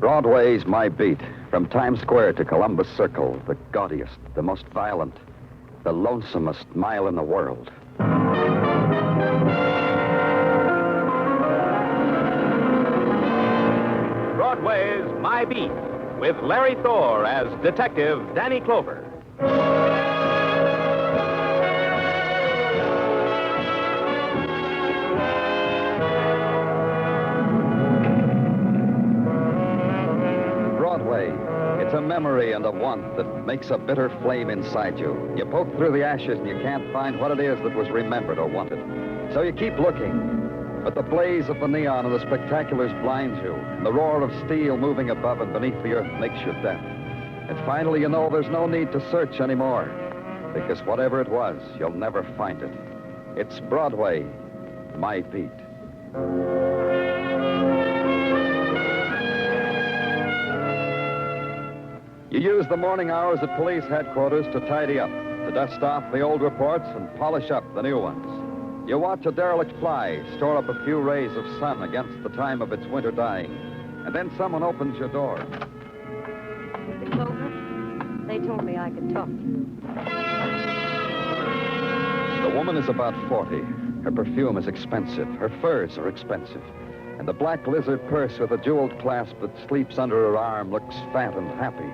Broadway's my beat. From Times Square to Columbus Circle, the gaudiest, the most violent, the lonesomest mile in the world. Broadway's My Beat, with Larry Thor as Detective Danny Clover. Broadway, it's a memory and a want that makes a bitter flame inside you. You poke through the ashes and you can't find what it is that was remembered or wanted. So you keep looking. But the blaze of the neon and the spectaculars blinds you. And the roar of steel moving above and beneath the earth makes you deaf. And finally, you know there's no need to search anymore. Because whatever it was, you'll never find it. It's Broadway, my beat. You use the morning hours at police headquarters to tidy up, to dust off the old reports and polish up the new ones. You watch a derelict fly store up a few rays of sun against the time of its winter dying. And then someone opens your door. Mr. Clover, they told me I could talk to you. The woman is about 40. Her perfume is expensive. Her furs are expensive. And the black lizard purse with a jeweled clasp that sleeps under her arm looks fat and happy.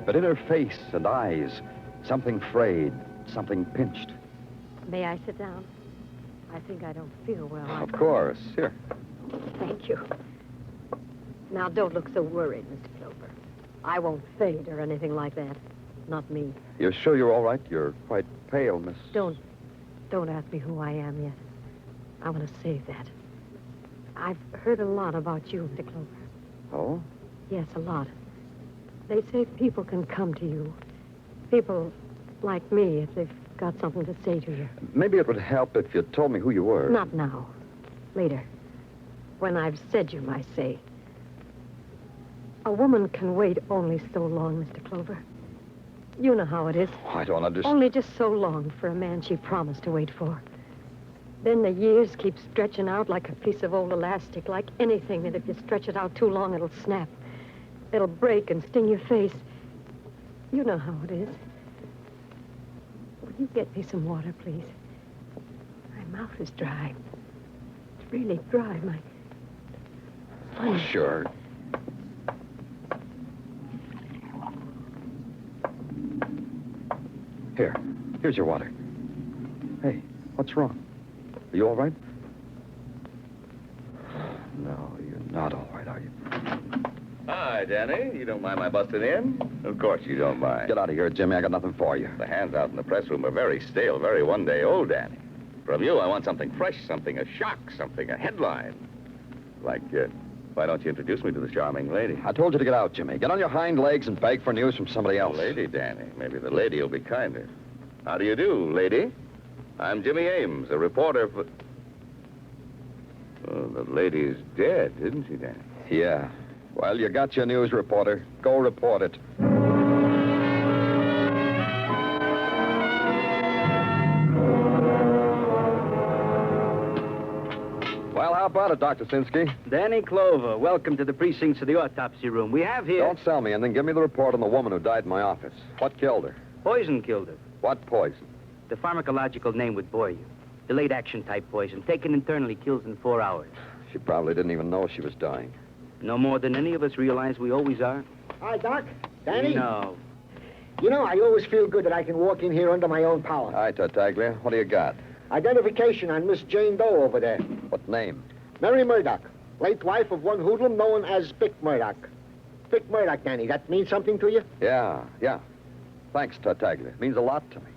But in her face and eyes, something frayed, something pinched. May I sit down? I think I don't feel well. Of course. Here. Thank you. Now, don't look so worried, Mr. Clover. I won't faint or anything like that. Not me. You're sure you're all right? You're quite pale, Miss... Don't ask me who I am yet. I want to save that. I've heard a lot about you, Mr. Clover. Oh? Yes, a lot. They say people can come to you. People like me, if they've got something to say to you. Maybe it would help if you told me who you were. Not now. Later. When I've said you my say. A woman can wait only so long, Mr. Clover. You know how it is. I don't understand. Only just so long for a man she promised to wait for. Then the years keep stretching out like a piece of old elastic, like anything that if you stretch it out too long, it'll snap. It'll break and sting your face. You know how it is. Will you get me some water, please? My mouth is dry. It's really dry. Oh, sure. Here's your water. Hey, what's wrong? Are you all right? No, you're not all right, are you? Hi, Danny. You don't mind my busting in? Of course you don't mind. Get out of here, Jimmy. I got nothing for you. The hands out in the press room are very stale, very one-day-old, Danny. From you, I want something fresh, something a shock, something a headline. Like, why don't you introduce me to the charming lady? I told you to get out, Jimmy. Get on your hind legs and beg for news from somebody else. Lady, Danny. Maybe the lady will be kinder. How do you do, lady? I'm Jimmy Ames, a reporter for... Oh, the lady's dead, isn't she, Danny? Yeah. Well, you got your news, reporter. Go report it. Well, how about it, Dr. Sinsky? Danny Clover, welcome to the precincts of the autopsy room. We have here... Don't sell me anything. Give me the report on the woman who died in my office. What killed her? Poison killed her. What poison? The pharmacological name would bore you. Delayed action type poison. Taken internally kills in 4 hours. She probably didn't even know she was dying. No more than any of us realize we always are. Hi, Doc. Danny? No. You know, I always feel good that I can walk in here under my own power. Hi, Tartaglia. What do you got? Identification on Miss Jane Doe over there. What name? Mary Murdock, late wife of one hoodlum known as Vic Murdock. Vic Murdock, Danny. That means something to you? Yeah. Thanks, Tartaglia. It means a lot to me.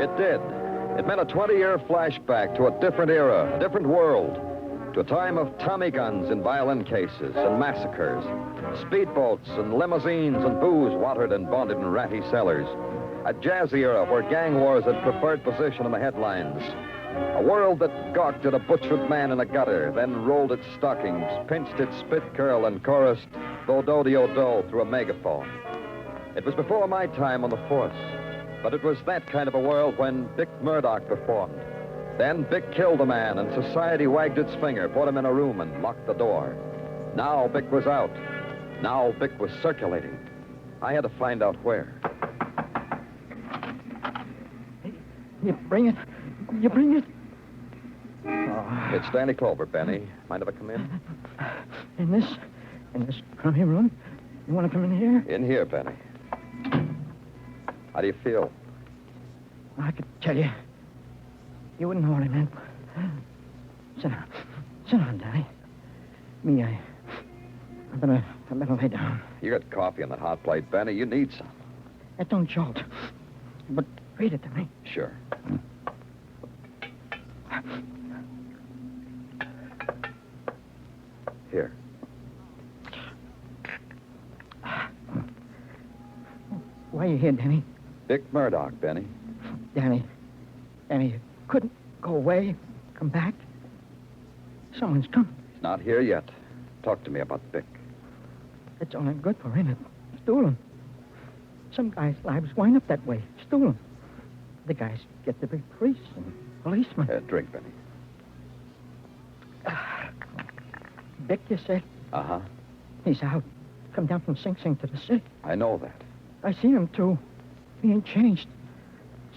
It did. It meant a 20-year flashback to a different era, a different world, to a time of Tommy guns in violin cases and massacres, speedboats and limousines and booze watered and bonded in ratty cellars, a jazzy era where gang wars had preferred position in the headlines, a world that gawked at a butchered man in a gutter, then rolled its stockings, pinched its spit curl, and chorused "Do-do-de-o-do" through a megaphone. It was before my time on the force. But it was that kind of a world when Vic Murdock performed. Then Bick killed the man, and society wagged its finger, put him in a room, and locked the door. Now Bick was out. Now Bick was circulating. I had to find out where. You bring it. You bring it. Oh. It's Danny Clover, Benny. Mind if I come in? In this crummy room? You want to come in here? In here, Benny. How do you feel? I could tell you. You wouldn't know what I meant. Sit down. Sit down, Danny. I better lay down. You got coffee on that hot plate, Benny. You need some. That don't jolt. But read it to me. Sure. Here. Why are you here, Danny? Dick Murdock, Benny. Danny, you couldn't go away, come back? Someone's come. He's not here yet. Talk to me about Dick. It's only good for him. Stolen. Some guys' lives wind up that way. Stolen. The guys get to be priests and policemen. Drink, Benny. Dick, you said? Uh-huh. He's out. Come down from Sing Sing to the city. I know that. I seen him, too. He ain't changed.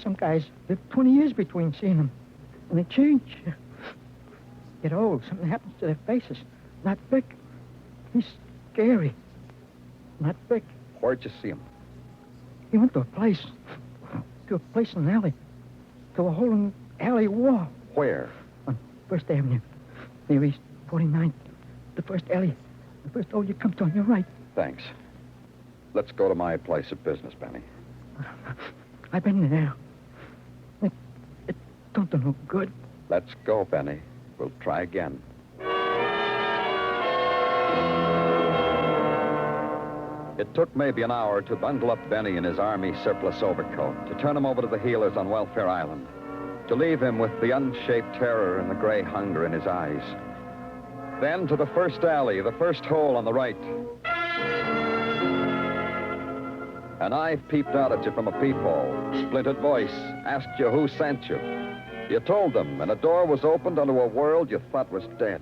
Some guys live 20 years between seeing him. And they change. Get old. Something happens to their faces. Not Vic. He's scary. Not Vic. Where'd you see him? He went to a place. To a place in an alley. To a hole in the alley wall. Where? On First Avenue. Near East 49th. The first alley. The first hole you come to on your right. Thanks. Let's go to my place of business, Benny. I've been there. It don't do no good. Let's go, Benny. We'll try again. It took maybe an hour to bundle up Benny in his army surplus overcoat, to turn him over to the healers on Welfare Island, to leave him with the unshaped terror and the gray hunger in his eyes. Then to the first alley, the first hole on the right. An eye peeped out at you from a peephole. Splintered voice asked you who sent you. You told them, and a door was opened onto a world you thought was dead.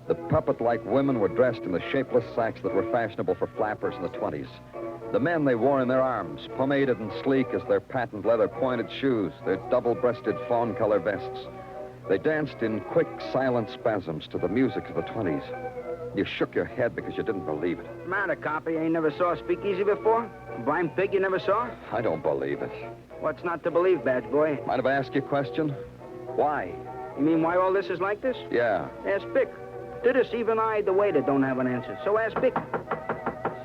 The puppet-like women were dressed in the shapeless sacks that were fashionable for flappers in the 20s. The men they wore in their arms, pomaded and sleek as their patent leather pointed shoes, their double-breasted fawn-color vests. They danced in quick, silent spasms to the music of the 20s. You shook your head because you didn't believe it. Matter, copper, you ain't never saw a speakeasy before? A blind pig you never saw? I don't believe it. What's not to believe, badge boy? Mind if I ask you a question? Why? You mean why all this is like this? Yeah. Ask Bick. To this, even I, the waiter, don't have an answer. So ask Bick.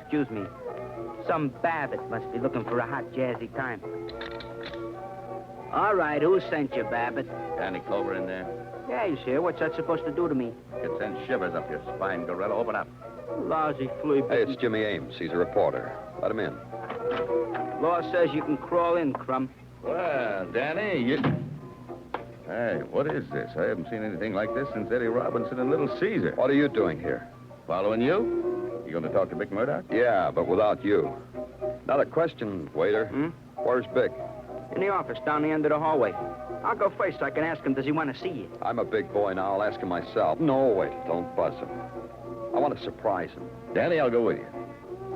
Excuse me. Some Babbitt must be looking for a hot, jazzy time. All right, who sent you, Babbitt? Danny Clover in there. Yeah, he's here. What's that supposed to do to me? It sends shivers up your spine, Gorilla. Open up. Lousy flea. Hey, it's Jimmy Ames. He's a reporter. Let him in. Law says you can crawl in, Crumb. Well, Danny, you... Hey, what is this? I haven't seen anything like this since Eddie Robinson and Little Caesar. What are you doing here? Following you? You going to talk to Bick Murdock? Yeah, but without you. Now the question, waiter. Where's Bick? In the office, down the end of the hallway. I'll go first so I can ask him, does he want to see you? I'm a big boy now. I'll ask him myself. No, wait. Don't buzz him. I want to surprise him. Danny, I'll go with you.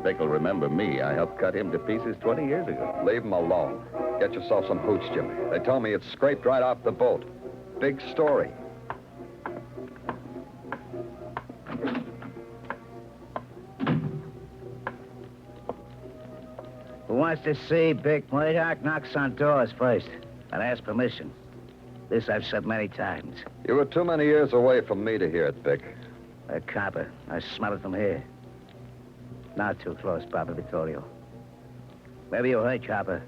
Bick will remember me. I helped cut him to pieces 20 years ago. Leave him alone. Get yourself some hooch, Jimmy. They tell me it's scraped right off the boat. Big story. Who wants to see Bick Murdock knocks on doors first and asks permission. This I've said many times. You were too many years away from me to hear it, Bick. A copper. I smell it from here. Not too close, Papa Vittorio. Maybe you heard, Copper,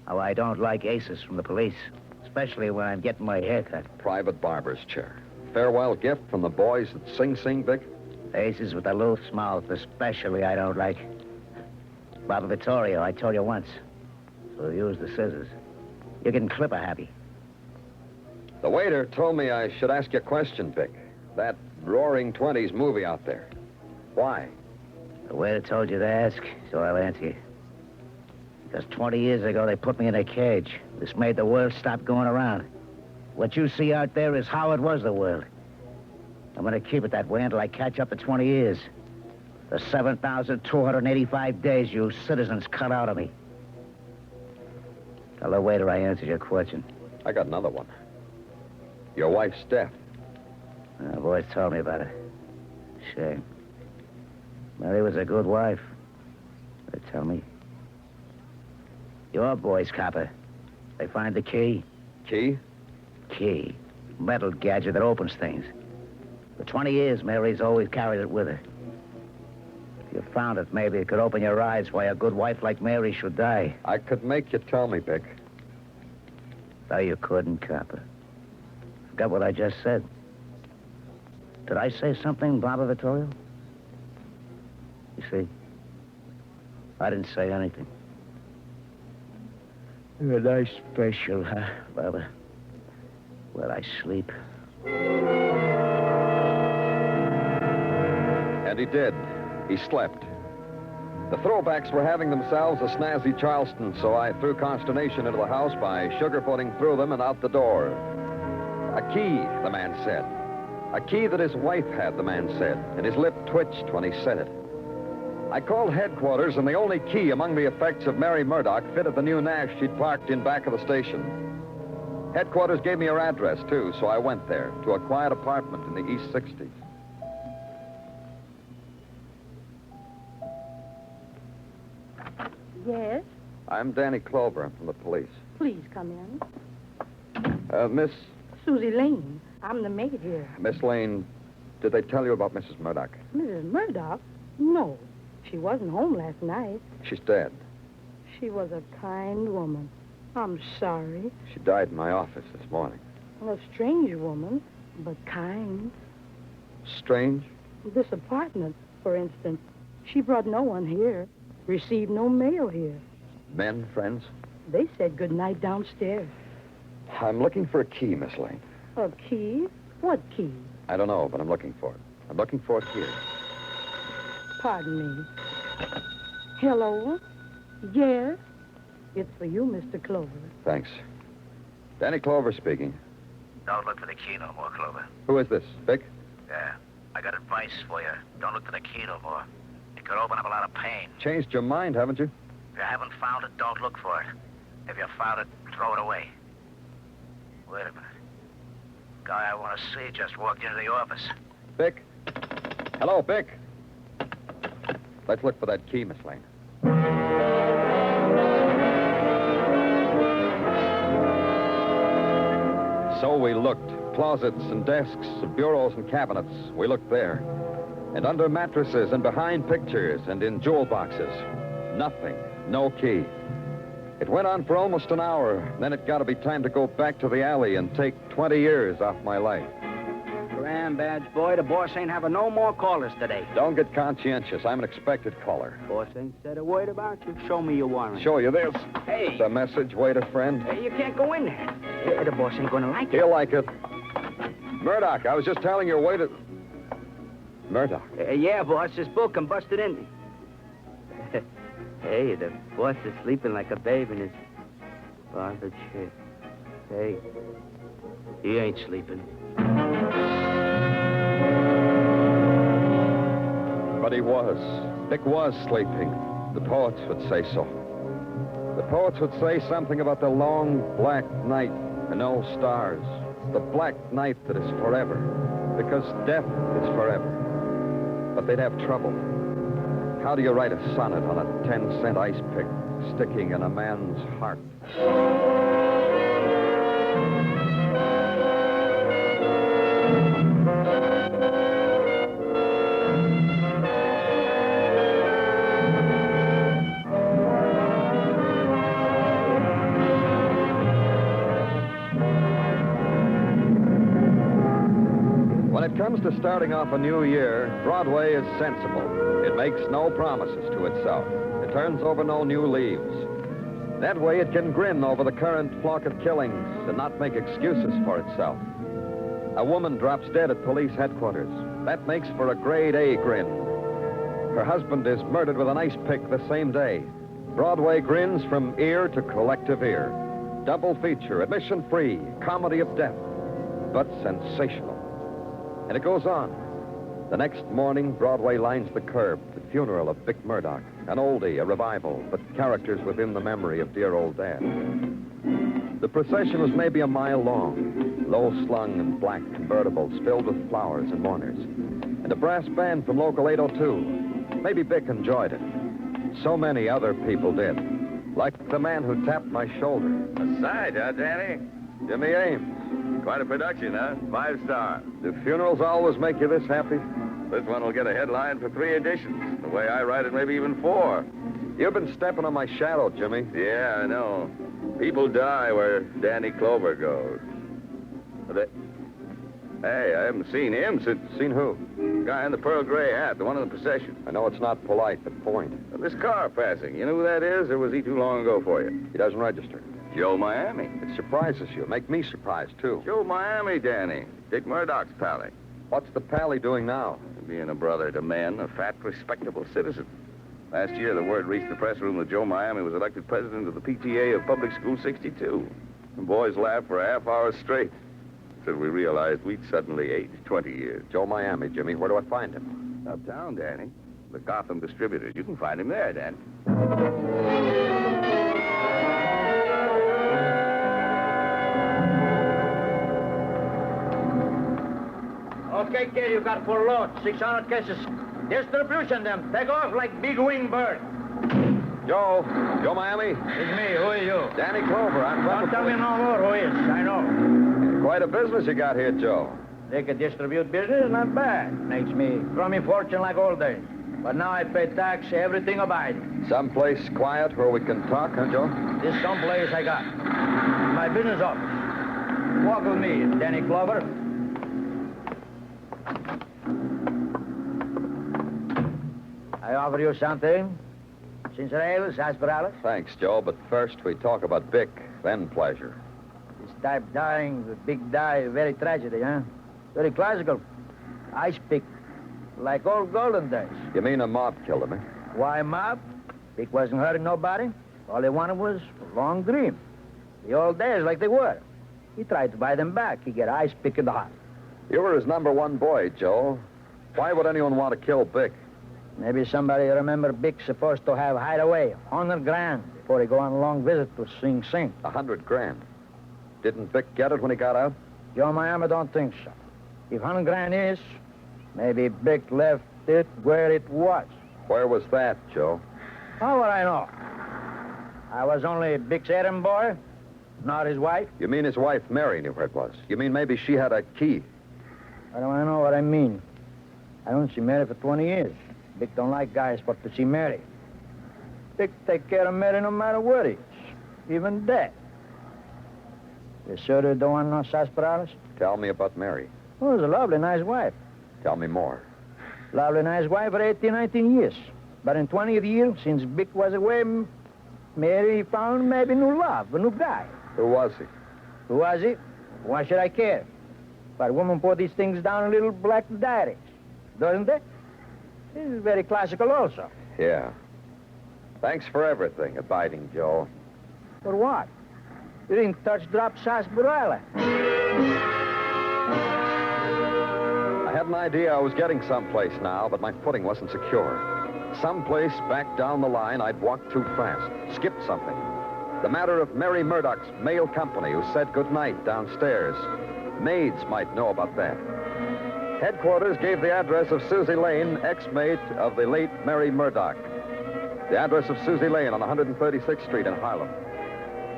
how I don't like aces from the police, especially when I'm getting my hair cut. Private barber's chair. Farewell gift from the boys at Sing Sing, Vic? Aces with a loose mouth, especially I don't like. Papa Vittorio, I told you once. So use the scissors. You're getting clipper happy. The waiter told me I should ask you a question, Vic. That Roaring Twenties movie out there. Why? The waiter told you to ask, so I'll answer you. Because 20 years ago, they put me in a cage. This made the world stop going around. What you see out there is how it was the world. I'm going to keep it that way until I catch up to 20 years. The 7,285 days you citizens cut out of me. Tell the waiter I answered your question. I got another one. Your wife's death. The boys told me about it. Shame. Mary was a good wife. They tell me. Your boys, copper. They find the key. Key? Key. Metal gadget that opens things. For 20 years, Mary's always carried it with her. If you found it, maybe it could open your eyes why a good wife like Mary should die. I could make you tell me, Vic. No, you couldn't, copper. Forgot what I just said. Did I say something, Barbara Vittorio? You see, I didn't say anything. You're a nice special, huh, Barbara? Where I sleep. And he did. He slept. The throwbacks were having themselves a snazzy Charleston, so I threw consternation into the house by sugarcoating through them and out the door. A key, the man said. A key that his wife had, the man said, and his lip twitched when he said it. I called headquarters, and the only key among the effects of Mary Murdock fitted the new Nash she'd parked in back of the station. Headquarters gave me her address, too, so I went there, to a quiet apartment in the East 60s. Yes? I'm Danny Clover. I'm from the police. Please come in. Miss Susie Lane. I'm the maid here. Miss Lane, did they tell you about Mrs. Murdock? Mrs. Murdock? No. She wasn't home last night. She's dead. She was a kind woman. I'm sorry. She died in my office this morning. A strange woman, but kind. Strange? This apartment, for instance. She brought no one here. Received no mail here. Men, friends? They said good night downstairs. I'm looking for a key, Miss Lane. A key? What key? I don't know, but I'm looking for it. I'm looking for it here. Pardon me. Hello? Yes? It's for you, Mr. Clover. Thanks. Danny Clover speaking. Don't look for the key no more, Clover. Who is this, Vic? Yeah. I got advice for you. Don't look for the key no more. It could open up a lot of pain. Changed your mind, haven't you? If you haven't found it, don't look for it. If you found it, throw it away. Wait a minute. Guy I want to see just walked into the office. Vic? Hello, Vic. Let's look for that key, Miss Lane. So we looked. Closets and desks, bureaus and cabinets. We looked there. And under mattresses and behind pictures and in jewel boxes. Nothing. No key. It went on for almost an hour. Then it got to be time to go back to the alley and take 20 years off my life. Grand badge, boy. The boss ain't having no more callers today. Don't get conscientious. I'm an expected caller. Boss ain't said a word about you. Show me your warrant. Show you this. Hey. The message, waiter friend. Hey, you can't go in there. Yeah, the boss ain't gonna like it. He'll like it. Murdock, I was just telling your waiter... Murdock. Yeah, boss. This book I'm busted in. Hey, the boss is sleeping like a babe in his father chair. Hey, he ain't sleeping. But he was. Vic was sleeping. The poets would say so. The poets would say something about the long black night and no stars. The black night that is forever. Because death is forever. But they'd have trouble. How do you write a sonnet on a 10-cent ice pick sticking in a man's heart? When it comes to starting off a new year, Broadway is sensible. It makes no promises to itself. It turns over no new leaves. That way it can grin over the current flock of killings and not make excuses for itself. A woman drops dead at police headquarters. That makes for a grade A grin. Her husband is murdered with an ice pick the same day. Broadway grins from ear to collective ear. double feature, admission-free, comedy of death, but sensational. And it goes on. The next morning, Broadway lines the curb, the funeral of Vic Murdock, an oldie, a revival, but characters within the memory of dear old Dad. The procession was maybe a mile long, low-slung and black convertibles filled with flowers and mourners, and a brass band from Local 802. Maybe Vic enjoyed it. So many other people did, like the man who tapped my shoulder. A sight, huh, Danny? Jimmy Ames. Quite a production, huh? 5-star. Do funerals always make you this happy? This one will get a headline for 3 editions. The way I write it, maybe even 4. You've been stepping on my shadow, Jimmy. Yeah, I know. People die where Danny Clover goes. Hey, I haven't seen him since... Seen who? The guy in the pearl gray hat, the one in the procession. I know it's not polite, but point. This car passing, you know who that is, or was he too long ago for you? He doesn't register. Joe Miami. It surprises you. Make me surprised, too. Joe Miami, Danny. Dick Murdock's pally. What's the pally doing now? Being a brother to men, a fat, respectable citizen. Last year, the word reached the press room that Joe Miami was elected president of the PTA of Public School 62. The boys laughed for a half hour straight until we realized we'd suddenly aged 20 years. Joe Miami, Jimmy. Where do I find him? Uptown, Danny. The Gotham distributors. You can find him there, Danny. Okay, kid, you got 4 loads, 600 cases. Distribution them. Take off like big wing bird. Joe Miami. It's me. Who are you? Danny Clover. I'm from Don't tell me no more who is. I know. Quite a business you got here, Joe. They could distribute business, not bad. Makes me crummy fortune like old days. But now I pay tax, everything abiding. Someplace quiet where we can talk, huh, Joe? This someplace I got. My business office. Walk with me, Danny Clover. I offer you something. Ginger ale, sarsaparilla. Thanks, Joe, but first we talk about Vic, then pleasure. This type dying, the big die, very tragedy, huh? Very classical. Ice pick, like old golden days. You mean a mob killed him, eh? Why mob? Vic wasn't hurting nobody. All he wanted was a long dream. The old days like they were. He tried to buy them back. He get ice pick in the heart. You were his #1 boy, Joe. Why would anyone want to kill Vic? Maybe somebody remember Vic's supposed to have hideaway, 100 grand, before he go on a long visit to Sing Sing. 100 grand. Didn't Vic get it when he got out? Joe Miami don't think so. If 100 grand is, maybe Vic left it where it was. Where was that, Joe? How would I know? I was only Vic's errand boy, not his wife. You mean his wife, Mary, knew where it was? You mean maybe she had a key? How do I know what I mean? I don't see Mary for 20 years. Vic don't like guys but to see Mary. Vic take care of Mary no matter what he is, even dead. You sure they don't want no sarsaparillas? Tell me about Mary. Oh, it's a lovely, nice wife. Tell me more. Lovely, nice wife for 18, 19 years. But in 20th year, since Vic was away, Mary found maybe new love, a new guy. Who was he? Who was he? Why should I care? But women put these things down in little black diaries, doesn't they? This is very classical also. Yeah. Thanks for everything, Abiding Joe. For what? You didn't touch drop sarsaparilla. I had an idea I was getting someplace now, but my footing wasn't secure. Someplace back down the line, I'd walked too fast, skipped something. The matter of Mary Murdock's mail company who said goodnight downstairs. Maids might know about that. Headquarters gave the address of Susie Lane, ex-maid of the late Mary Murdock. The address of Susie Lane on 136th Street in Harlem.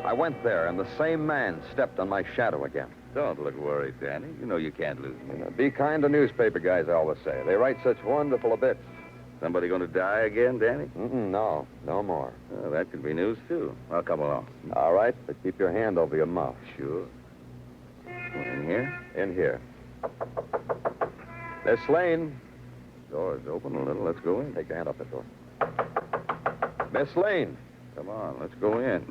I went there, and the same man stepped on my shadow again. Don't look worried, Danny. You know you can't lose me. Be kind to newspaper guys, I always say. They write such wonderful bits. Somebody going to die again, Danny? No more. That could be news, too. Well, come along. All right, but keep your hand over your mouth. Sure. In here? In here. Miss Lane. Door's open a little. Let's go in. Take your hand off the door. Miss Lane. Come on, let's go in.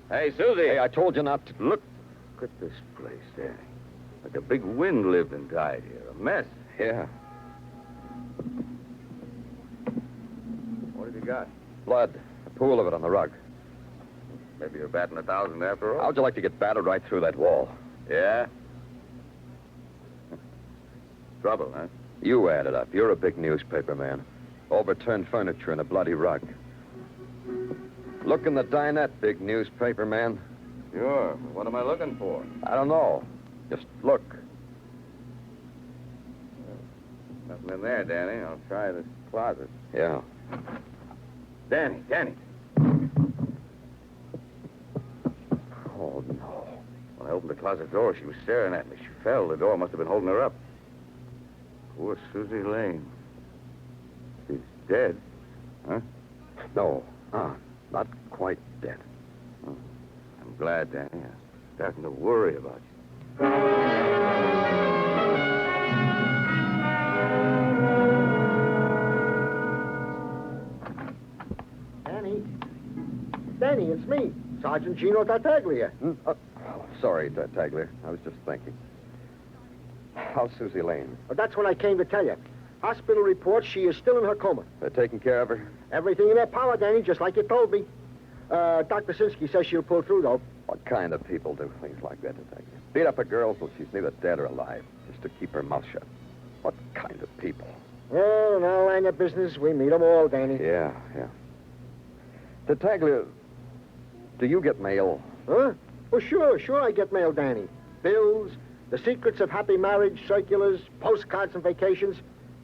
Hey, Susie. Hey, I told you not to... Look at this place, Danny. Like a big wind lived and died here. A mess. Yeah. What have you got? Blood. A pool of it on the rug. Maybe you're batting 1,000 after all. How'd you like to get battered right through that wall? Yeah? Trouble, huh? You add it up. You're a big newspaper man. Overturned furniture and a bloody rug. Look in the dinette, big newspaper man. Sure. What am I looking for? I don't know. Just look. Nothing in there, Danny. I'll try this closet. Yeah. Danny. Oh, no. When I opened the closet door, she was staring at me. She fell. The door must have been holding her up. Poor Susie Lane. She's dead. Huh? No. Not quite dead. Oh, I'm glad, Danny. I'm starting to worry about you. Danny, it's me, Sergeant Gino Tartaglia. Sorry, Tartaglia. I was just thinking. How's Susie Lane? Well, that's what I came to tell you. Hospital reports she is still in her coma. They're taking care of her? Everything in their power, Danny, just like you told me. Dr. Sinsky says she'll pull through, though. What kind of people do things like that, Tartaglia? Beat up a girl till she's neither dead or alive, just to keep her mouth shut. What kind of people? Well, in our line of business, we meet them all, Danny. Yeah. Tartaglia, do you get mail? Huh? Well, sure I get mail, Danny. Bills, the secrets of happy marriage, circulars, postcards and vacations.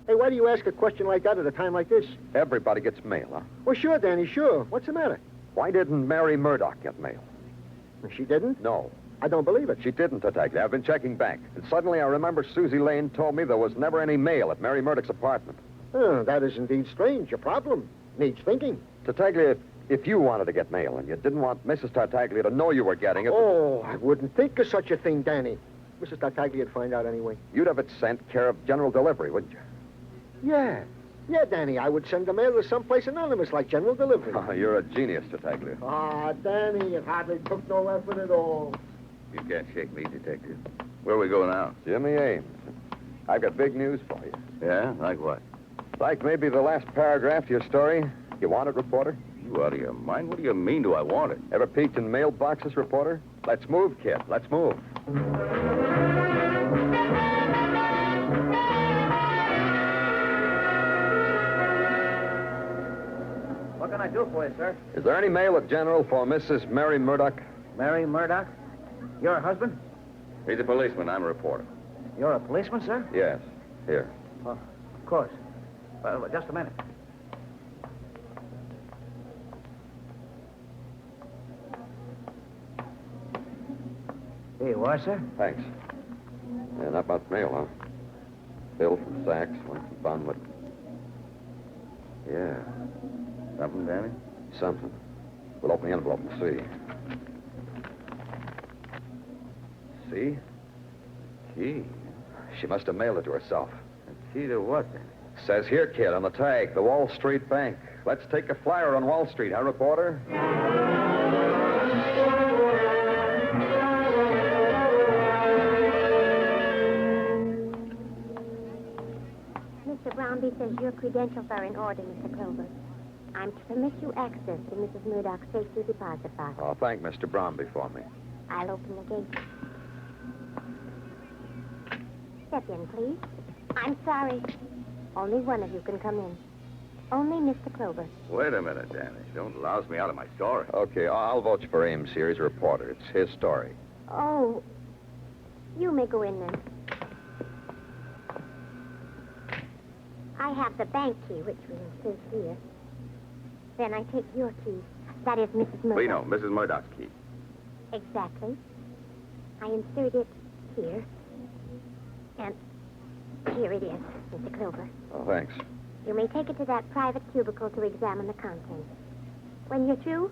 Hey, why do you ask a question like that at a time like this? Everybody gets mail, huh? Well, sure, Danny, sure. What's the matter? Why didn't Mary Murdock get mail? She didn't? No. I don't believe it. She didn't, Tartaglia. I've been checking back. And suddenly I remember Susie Lane told me there was never any mail at Mary Murdock's apartment. Oh, that is indeed strange. Your problem needs thinking. Tartaglia, if you wanted to get mail and you didn't want Mrs. Tartaglia to know you were getting it... Oh, I wouldn't think of such a thing, Danny. Mrs. Tartaglia would find out anyway. You'd have it sent care of general delivery, wouldn't you? Yeah, Danny, I would send the mail to someplace anonymous like general delivery. Oh, you're a genius, Tartaglia. Danny, it hardly took no effort at all. You can't shake me, Detective. Where we go now? Jimmy Ames. I've got big news for you. Yeah? Like what? Like maybe the last paragraph to your story. You want it, reporter? You out of your mind? What do you mean, do I want it? Ever peeked in mailboxes, reporter? Let's move, kid. Let's move. What can I do for you, sir? Is there any mail at General for Mrs. Mary Murdock? Mary Murdock? You're her husband? He's a policeman. I'm a reporter. You're a policeman, sir? Yes. Here. Oh, of course. Well, just a minute. Here you are, sir. Thanks. Yeah, not much mail, huh? Bill from Saks, one from Bonwood. Yeah. Something, Danny? Something. We'll open the envelope and see. See? Key. She must have mailed it to herself. A key to what, then? Says here, kid, on the tag, the Wall Street Bank. Let's take a flyer on Wall Street, huh, reporter? Mr. Brownby says your credentials are in order, Mr. Clover. I'm to permit you access to Mrs. Murdock's safety deposit box. Oh, thank Mr. Bromby for me. I'll open the gate. Step in, please. I'm sorry. Only one of you can come in. Only Mr. Clover. Wait a minute, Danny. Don't louse me out of my story. Okay, I'll vote for Ames here. He's a reporter. It's his story. Oh, you may go in then. I have the bank key, which we insert here. Then I take your key. That is Mrs. Murdock. We know, Mrs. Murdock's key. Exactly. I insert it here. And here it is, Mr. Clover. Oh, thanks. You may take it to that private cubicle to examine the contents. When you're through,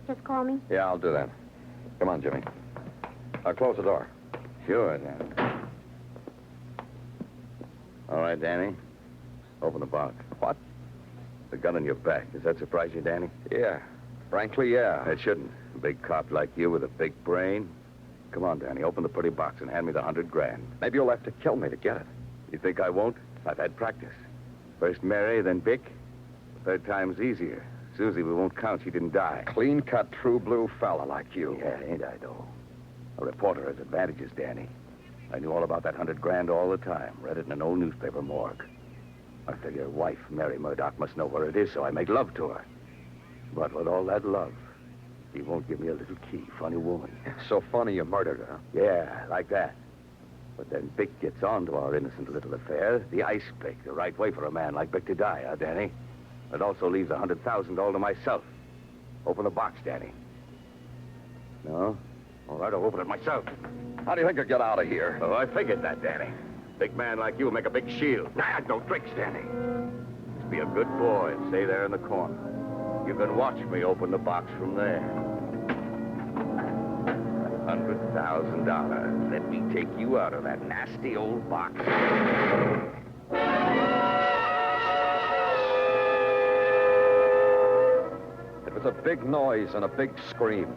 just call me. Yeah, I'll do that. Come on, Jimmy. Close the door. Sure, Danny. All right, Danny. Open the box. What? The gun on your back. Does that surprise you, Danny? Yeah. Frankly, yeah. It shouldn't. A big cop like you with a big brain. Come on, Danny. Open the pretty box and hand me the $100,000. Maybe you'll have to kill me to get it. You think I won't? I've had practice. First Mary, then Vic. The third time's easier. Susie, we won't count she didn't die. Clean-cut, true blue fella like you. Yeah, ain't I, though? A reporter has advantages, Danny. I knew all about that 100 grand all the time. Read it in an old newspaper morgue. I figure your wife, Mary Murdock, must know where it is, so I made love to her. But with all that love, she won't give me a little key. Funny woman. So funny you murdered her. Yeah, like that. But then Vic gets on to our innocent little affair. The ice pick, the right way for a man like Vic to die, huh, Danny? It also leaves $100,000 all to myself. Open the box, Danny. No? All right, I'll open it myself. How do you think I'll get out of here? Oh, I figured that, Danny. Big man like you make a big shield. Nah, no tricks, Danny. Just be a good boy and stay there in the corner. You can watch me open the box from there. $100,000. Let me take you out of that nasty old box. It was a big noise and a big scream.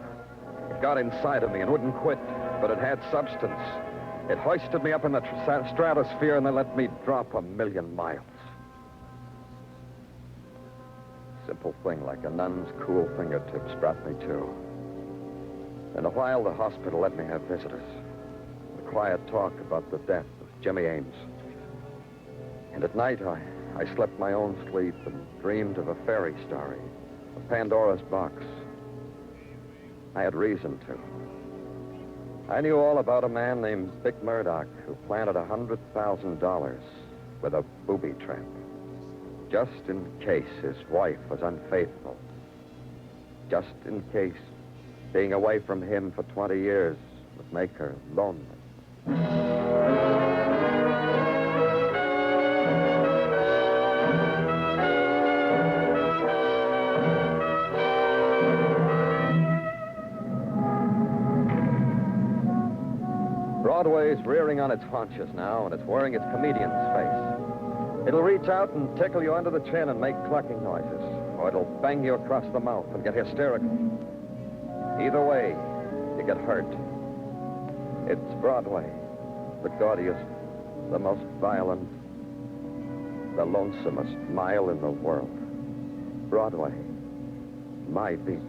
It got inside of me and wouldn't quit, but it had substance. It hoisted me up in the stratosphere and then let me drop 1,000,000 miles. Simple thing like a nun's cool fingertips brought me to. In a while, the hospital let me have visitors. A quiet talk about the death of Jimmy Ames. And at night, I slept my own sleep and dreamed of a fairy story, of Pandora's box. I had reason to. I knew all about a man named Vic Murdock who planted $100,000 with a booby trap, just in case his wife was unfaithful, just in case being away from him for 20 years would make her lonely. Broadway's rearing on its haunches now, and it's wearing its comedian's face. It'll reach out and tickle you under the chin and make clucking noises, or it'll bang you across the mouth and get hysterical. Either way, you get hurt. It's Broadway, the gaudiest, the most violent, the lonesomest mile in the world. Broadway, my beat.